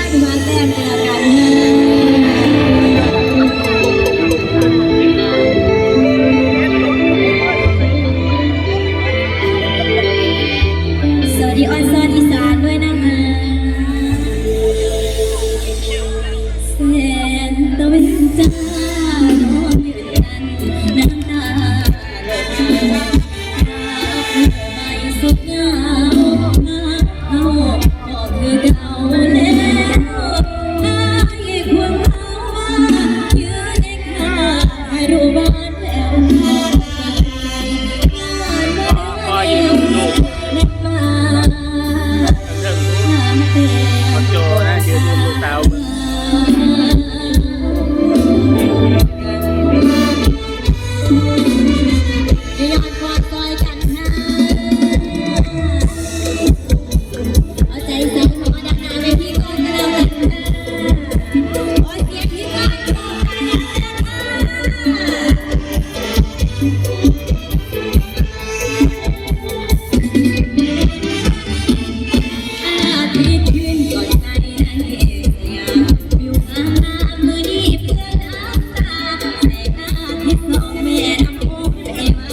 ที่มาแต้มเจอกันสวัสดีออนซอนอีสานด้วยนะคะแสนตะเวนจ้านอนยืนกันน้ำตาหลดไม่สุดเหงาเอาบอกคือเก่าแล้วให้ควรเขาว่ายืนในข้าให้รู้บ้านแววงานมาเร็วนักมาคนโจนะยืนดูเตาย้อนความซอยกันนะเอาใจใส่หมอดังนาในพี่ก่อนก็แล้วกันนะโอ้ยเสียงพี่ก่อนก็แล้วอาทิตย์ขึ้นก่อนใจนั่งเอกสยามอยู่ข้างหน้ามือนี้เพื่อนน้ำตาแสงอาทิตย์ส่องแม่น้ำโขงได้มา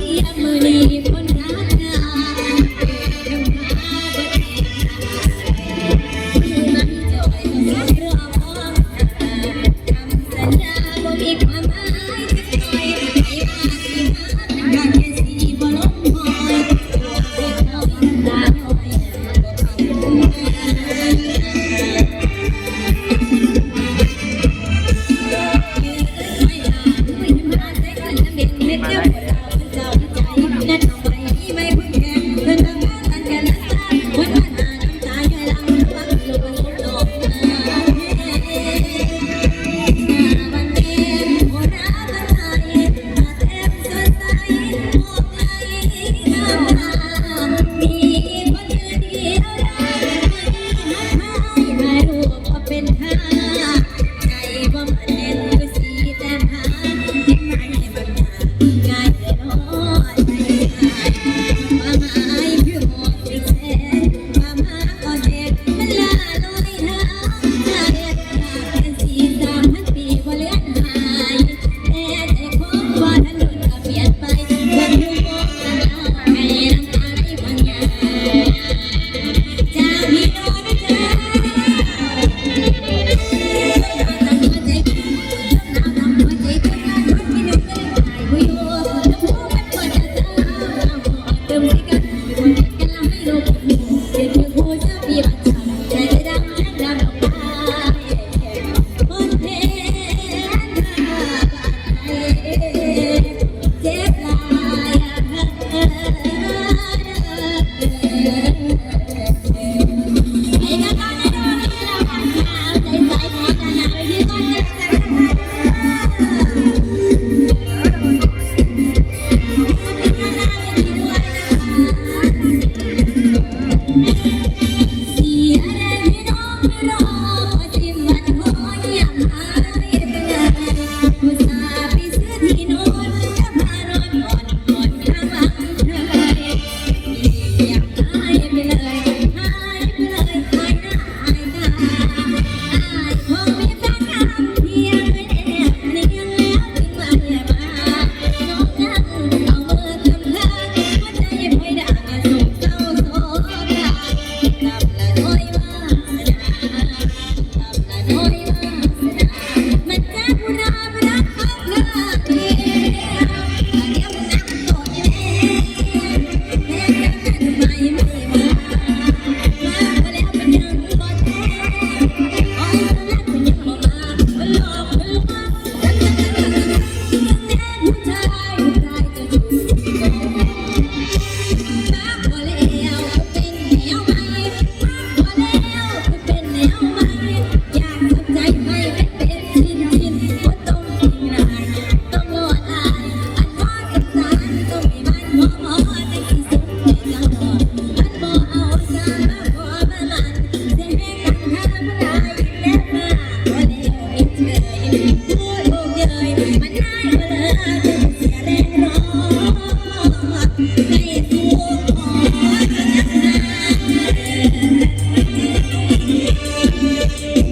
เที่ยงมือนี้คนรักงานเรื่องหาบ่ได้มือมันจอยต้องเรือพร้อมคำสัญญาบ่มีความหมายจะปล่อยให้มาสิหาอยากแค่สิบ่ลงหอยเด็กน้อยตาน้อยบ่เข้ามีคนเดียวได้ เ